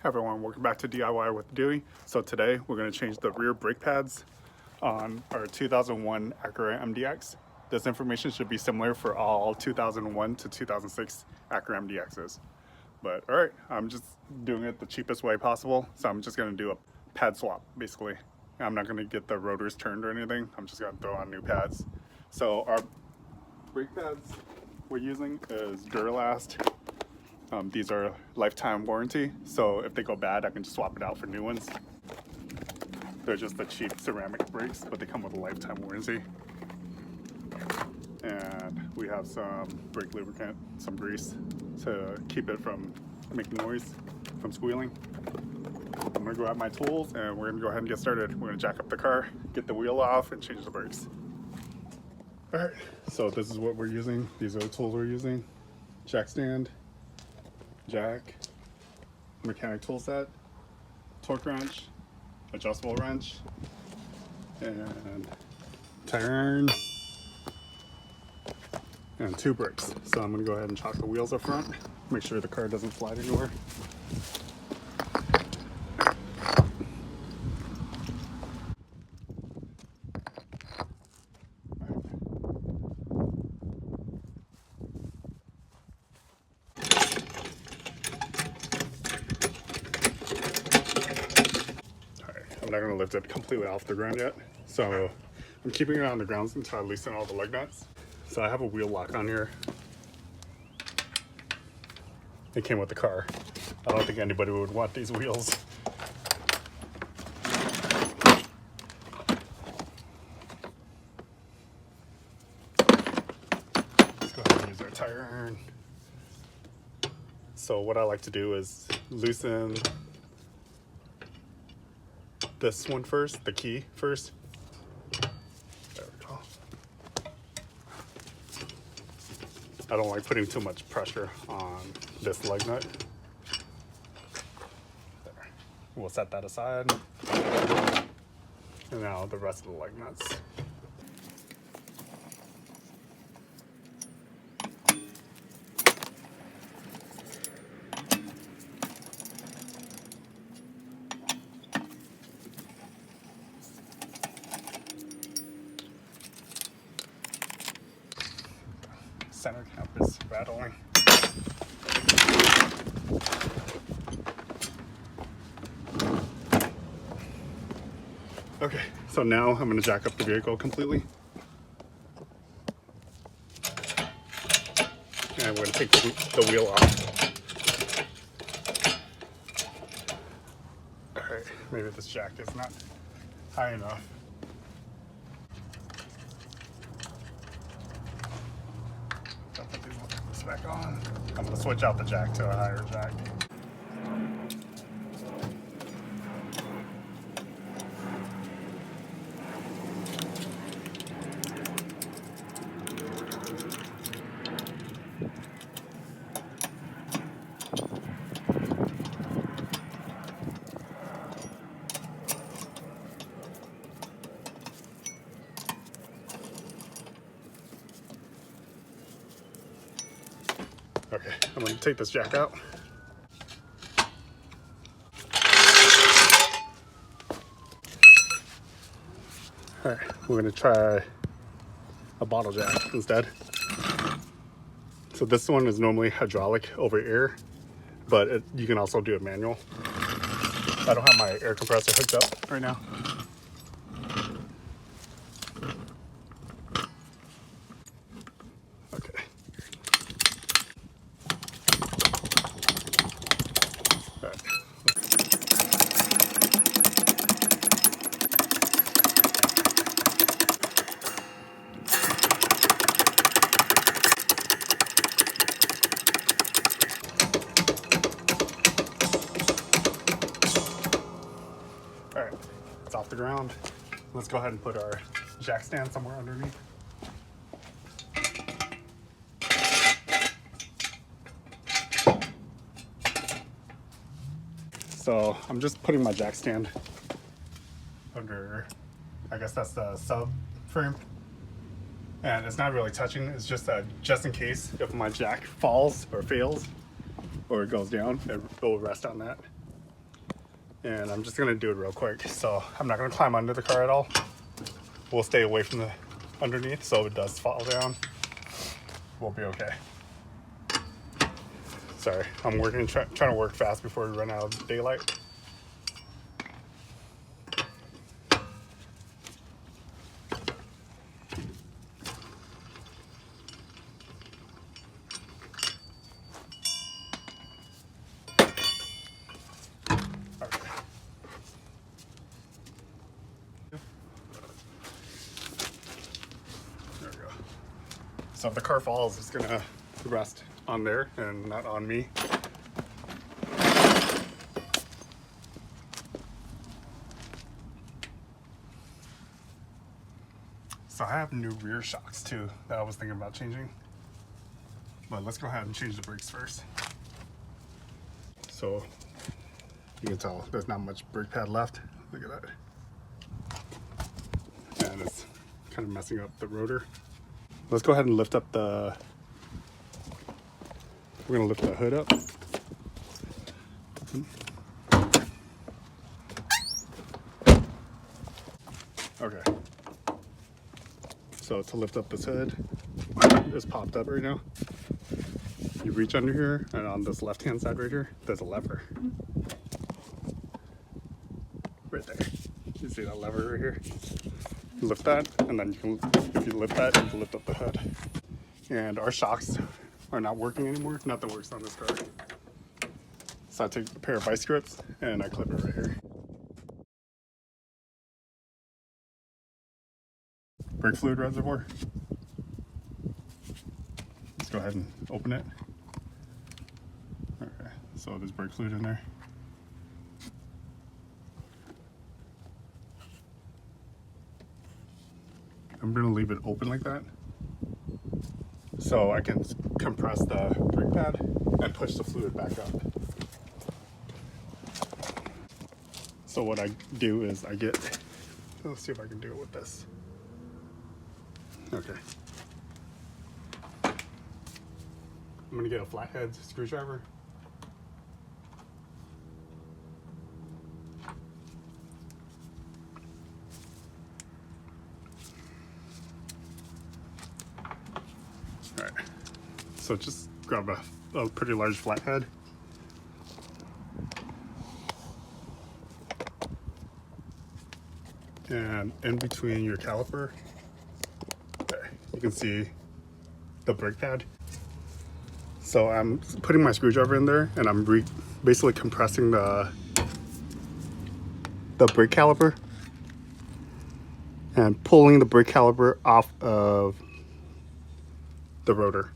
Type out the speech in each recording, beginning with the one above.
Hey everyone, welcome back to DIY with Dewey. So today we're going to change the rear brake pads on our 2001 Acura MDX. This information should be similar for all 2001 to 2006 Acura MDXs. But alright, I'm just doing it the cheapest way possible. So I'm just going to do a pad swap basically. I'm not going to get the rotors turned or anything. I'm just going to throw on new pads. So our brake pads we're using is Duralast. These are lifetime warranty, so if they go bad, I can just swap it out for new ones. They're just the cheap ceramic brakes, but they come with a lifetime warranty. And we have some brake lubricant, some grease to keep it from making noise, from squealing. I'm gonna grab my tools and we're gonna go ahead and get started. We're gonna jack up the car, get the wheel off, and change the brakes. All right, so this is what we're using. These are the tools we're using. Jack stand, jack, mechanic tool set, torque wrench, adjustable wrench, and tire iron, and 2 brakes. So I'm going to go ahead and chock the wheels up front, make sure the car doesn't slide anywhere. I'm not going to lift it completely off the ground yet, so I'm keeping it on the ground until I loosen all the lug nuts. So I have a wheel lock on here. It came with the car. I don't think anybody would want these wheels. Let's go ahead and use our tire iron. So what I like to do is loosen this one first, the key first. There we go. I don't like putting too much pressure on this lug nut. There. We'll set that aside. And now the rest of the lug nuts. Center cap is rattling. Okay, so now I'm going to jack up the vehicle completely. And we're going to take the wheel off. Alright, maybe this jack is not high enough. Back on. I'm going to switch out the jack to a higher jack. Okay, I'm going to take this jack out. All right, we're going to try a bottle jack instead. So this one is normally hydraulic over air, but you can also do it manual. I don't have my air compressor hooked up right now. Alright, it's off the ground. Let's go ahead and put our jack stand somewhere underneath. So I'm just putting my jack stand under, I guess that's the sub frame. And it's not really touching, it's just in case if my jack falls or fails or it goes down, it will rest on that. And I'm just gonna do it real quick. So I'm not gonna climb under the car at all. We'll stay away from the underneath, so if it does fall down, we'll be okay. Sorry, I'm working, trying to work fast before we run out of daylight. So if the car falls, it's gonna rest on there and not on me. So I have new rear shocks too that I was thinking about changing. But let's go ahead and change the brakes first. So you can tell there's not much brake pad left. Look at that. And it's kind of messing up the rotor. Let's go ahead and lift up the, we're gonna lift the hood up. Okay. So to lift up this hood, it's popped up right now. You reach under here, and on this left-hand side right here, there's a lever. Right there. You see that lever right here? You lift that, and then you can, if you lift that, you can lift up the hood. And our shocks are not working anymore. Nothing works on this car. So I take a pair of vice grips and I clip it right here. Brake fluid reservoir. Let's go ahead and open it. Okay, so there's brake fluid in there. I'm gonna leave it open like that so I can compress the brake pad and push the fluid back up. So what I do is I get, let's see if I can do it with this. Okay. I'm gonna get a flathead screwdriver. Alright, so just grab a pretty large flathead. And in between your caliper, there, you can see the brake pad. So I'm putting my screwdriver in there and I'm basically compressing the brake caliper and pulling the brake caliper off of the rotor.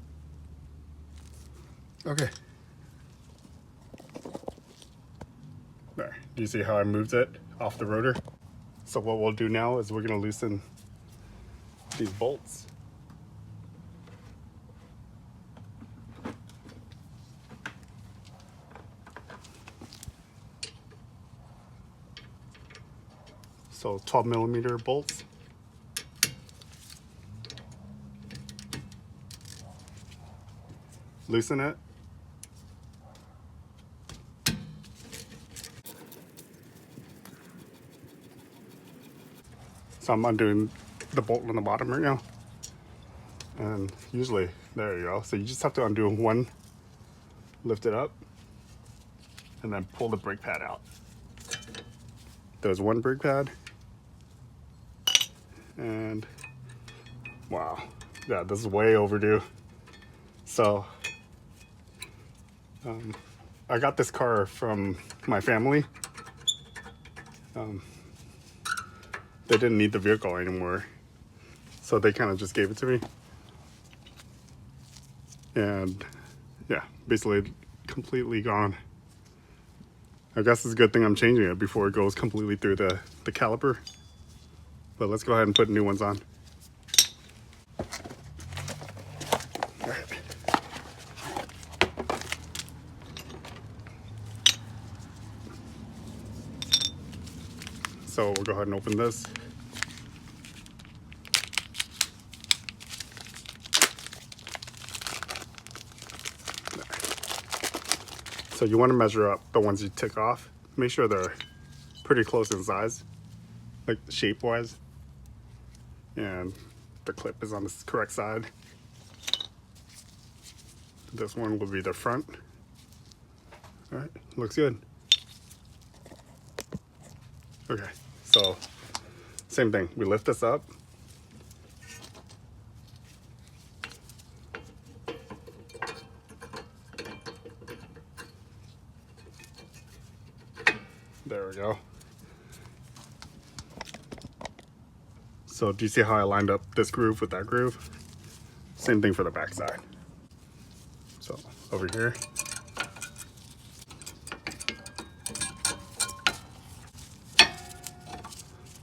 Okay. There. Do you see how I moved it off the rotor? So what we'll do now is we're going to loosen these bolts. So 12mm bolts. Loosen it. So I'm undoing the bolt on the bottom right now. And usually, there you go. So you just have to undo one, lift it up, and then pull the brake pad out. There's one brake pad. And wow, yeah, this is way overdue. So I got this car from my family. They didn't need the vehicle anymore, so they kind of just gave it to me. And yeah, basically completely gone. I guess it's a good thing I'm changing it before it goes completely through the caliper. But let's go ahead and put new ones on. All right. So we'll go ahead and open this. So you want to measure up the ones you take off. Make sure they're pretty close in size, like shape wise, and the clip is on the correct side. This one will be the front. All right, looks good. Okay, so same thing, we lift this up. There we go. So do you see how I lined up this groove with that groove? Same thing for the back side. So over here.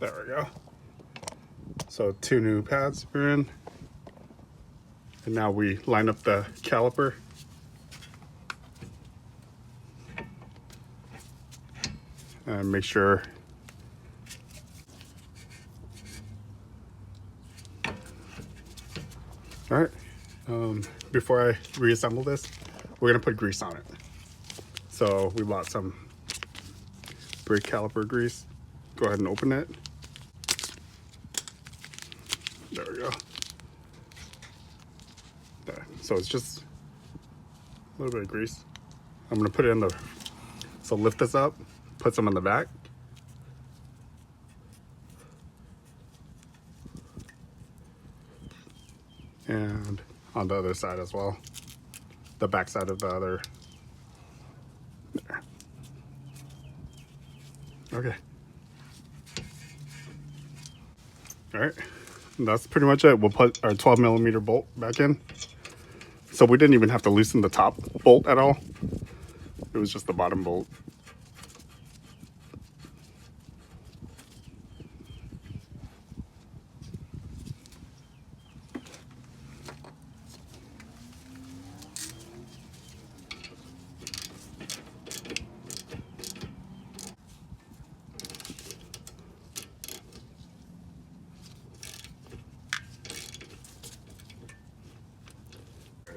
There we go. So 2 new pads are in. And now we line up the caliper. And make sure all right, before I reassemble this, we're gonna put grease on it. So we bought some brake caliper grease. Go ahead and open it. There we go. There. So it's just a little bit of grease. I'm gonna put it in the, so lift this up, put some in the back. And on the other side as well. The back side of the other. There. Okay. All right, that's pretty much it. We'll put our 12mm bolt back in. So we didn't even have to loosen the top bolt at all. It was just the bottom bolt.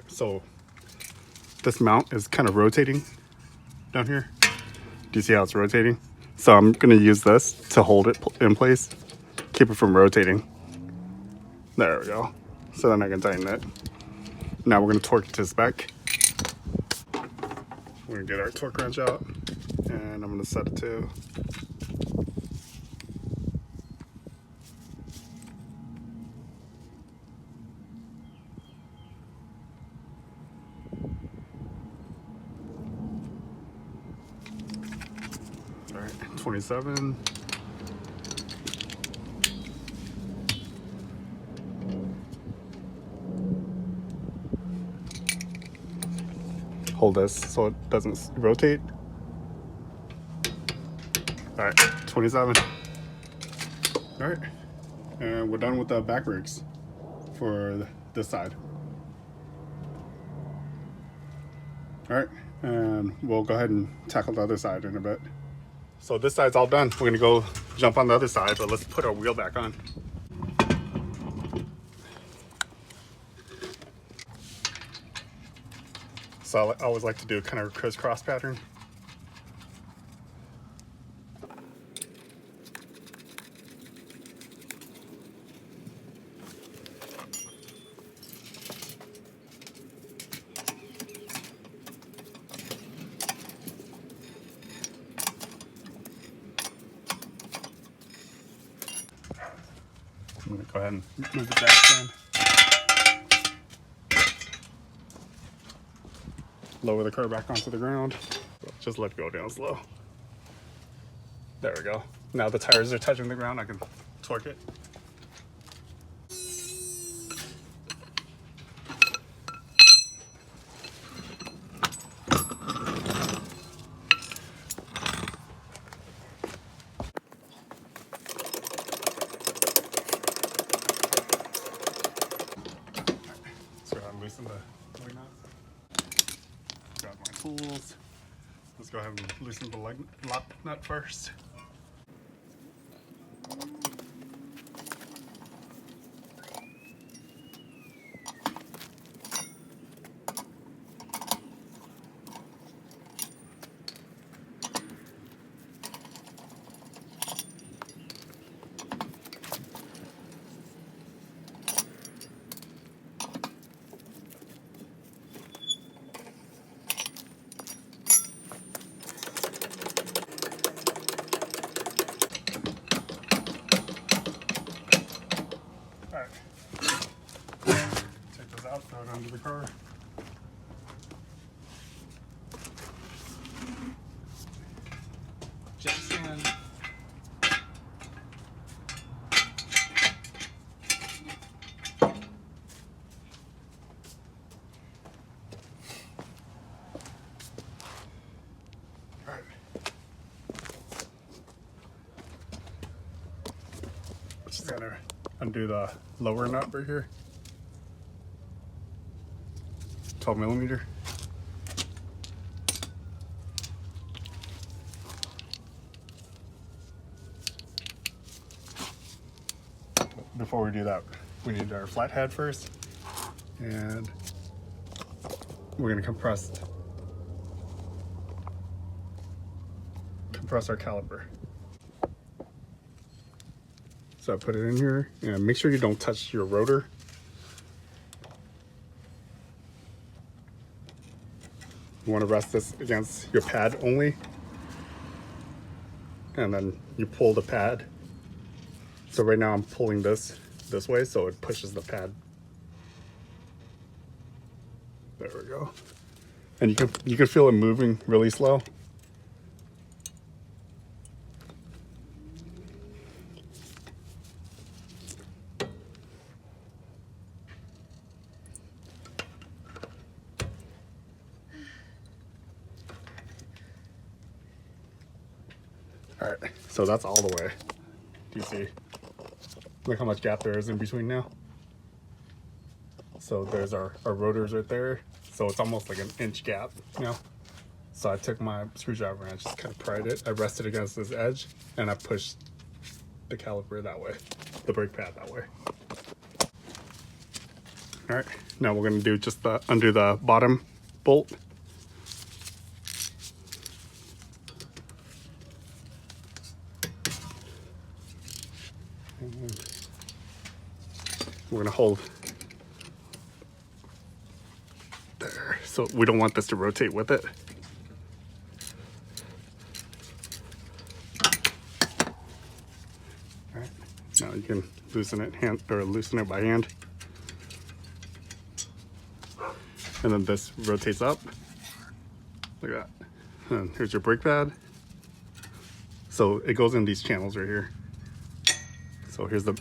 So this mount is kind of rotating down here. Do you see how it's rotating? So I'm gonna use this to hold it in place, keep it from rotating. There we go. So then I can tighten it. Now we're gonna torque it to spec. We're gonna get our torque wrench out, and I'm gonna set it to 27. Hold this so it doesn't rotate. All right, 27. All right, and we're done with the back brakes for this side. All right, and we'll go ahead and tackle the other side in a bit. So this side's all done. We're gonna go jump on the other side, but let's put our wheel back on. So I always like to do kind of a crisscross pattern. I'm gonna go ahead and move the jack stand. Lower the car back onto the ground. Just let it go down slow. There we go. Now the tires are touching the ground, I can torque it. So I'm loosening the lug nuts. Grab my tools. Let's go ahead and loosen the lock nut first. I'm gonna undo the lower nut right here. 12 millimeter. Before we do that, we need our flathead first, and we're gonna compress our caliper. So I put it in here, and make sure you don't touch your rotor. You want to rest this against your pad only, and then you pull the pad. So right now I'm pulling this way, so it pushes the pad. There we go. And you can feel it moving really slow. All right, so that's all the way. Do you see? Look how much gap there is in between now. So there's our rotors right there. So it's almost like an inch gap now. So I took my screwdriver and I just kind of pried it. I rested against this edge and I pushed the caliper that way, the brake pad that way. All right, now we're gonna do just undo the bottom bolt. And we're gonna hold there. So we don't want this to rotate with it. All right, now you can loosen it by hand. And then this rotates up. Look at that. And here's your brake pad. So it goes in these channels right here. So here's the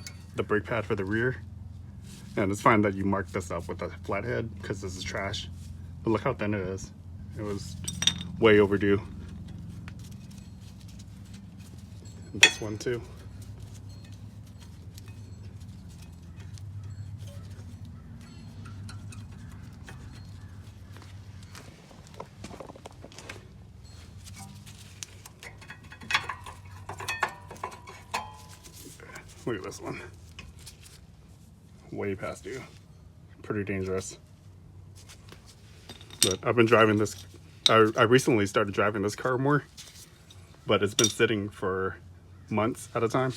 brake pad for the rear. And it's fine that you mark this up with a flathead because this is trash. But look how thin it is. It was way overdue. And this one too. Look at this one. Way past due. Pretty dangerous. But I've been driving this. I recently started driving this car more, but it's been sitting for months at a time.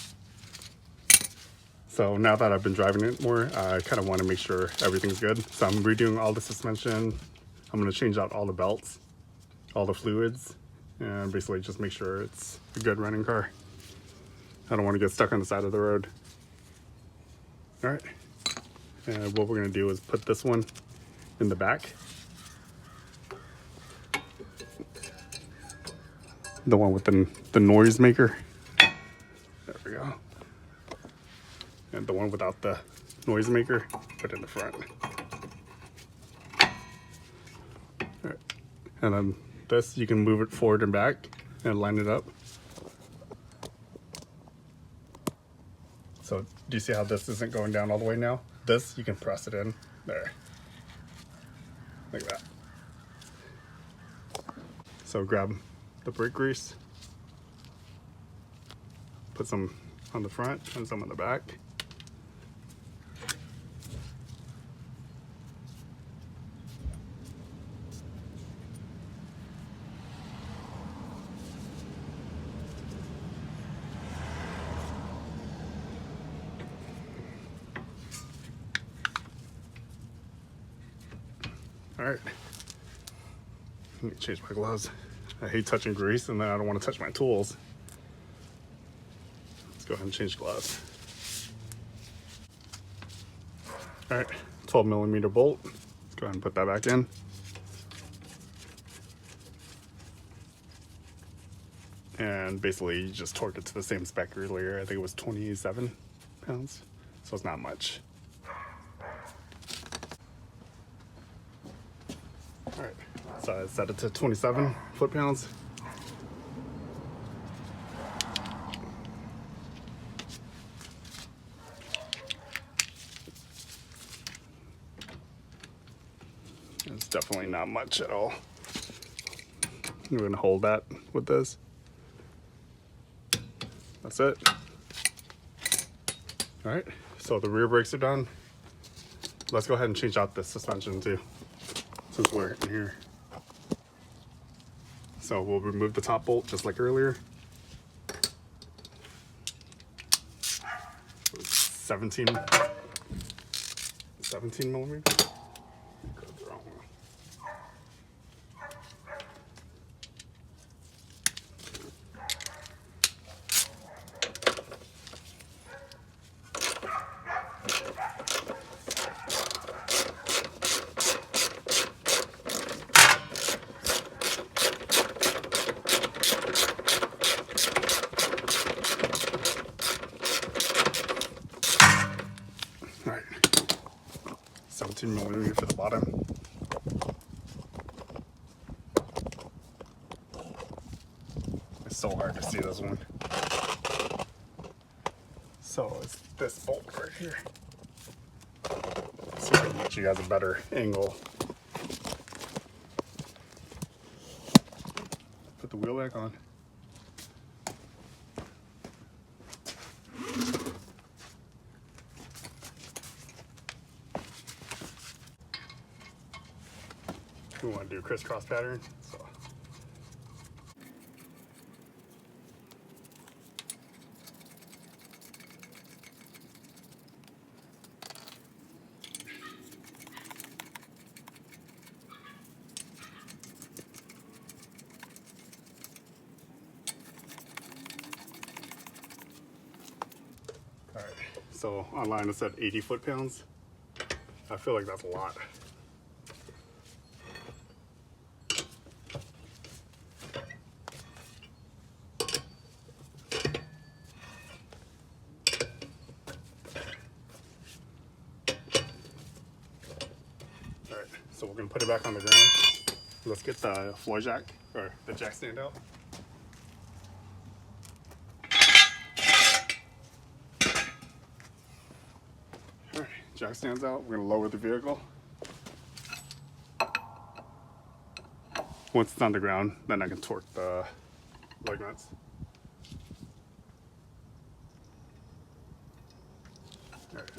So now that I've been driving it more, I kind of want to make sure everything's good. So I'm redoing all the suspension. I'm going to change out all the belts, all the fluids, and basically just make sure it's a good running car. I don't want to get stuck on the side of the road. All right, and what we're gonna do is put this one in the back. The one with the noise maker. There we go. And the one without the noise maker, put in the front. All right. And then this, you can move it forward and back and line it up. So do you see how this isn't going down all the way now? This, you can press it in there, like that. So grab the brake grease, put some on the front and some on the back. All right, let me change my gloves. I hate touching grease and then I don't want to touch my tools. Let's go ahead and change gloves. All right, 12 millimeter bolt. Let's go ahead and put that back in. And basically you just torque it to the same spec earlier. I think it was 27 pounds, so it's not much. All right, so I set it to 27 foot-pounds. definitely not much at all. I'm gonna hold that with this. That's it. All right, so the rear brakes are done. Let's go ahead and change out the suspension too, since we're in here. So we'll remove the top bolt just like earlier. 17 millimeters. All right, 17 millimeter for the bottom. It's so hard to see this one. So it's this bolt right here. Let's see if I can get you guys a better angle. Put the wheel back on. We want to do crisscross pattern. So. All right, so online it said 80 foot-pounds. I feel like that's a lot. Alright, so we're gonna put it back on the ground. Let's get the floor jack, or the jack stand out. Alright, jack stands out. We're gonna lower the vehicle. Once it's on the ground, then I can torque the lug nuts. Alright.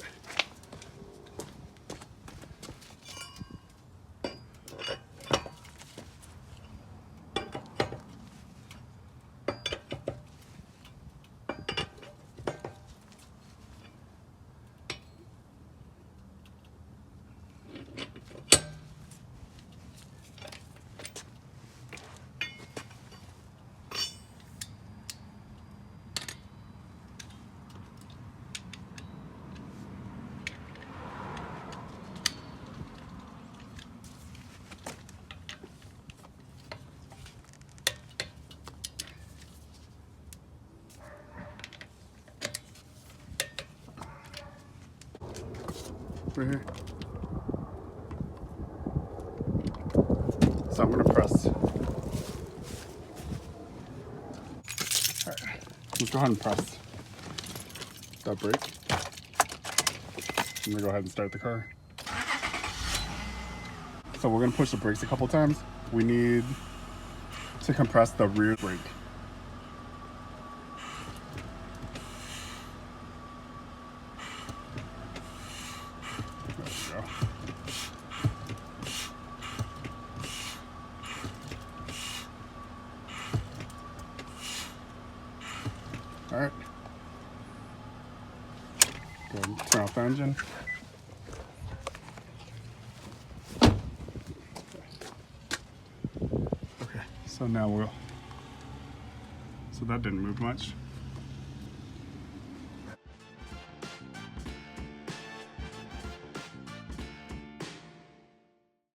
Right here. So I'm gonna press. Alright, let's go ahead and press that brake. I'm gonna go ahead and start the car. So we're gonna push the brakes a couple times. We need to compress the rear brake. All right. Go ahead and turn off the engine. Okay, so now so that didn't move much.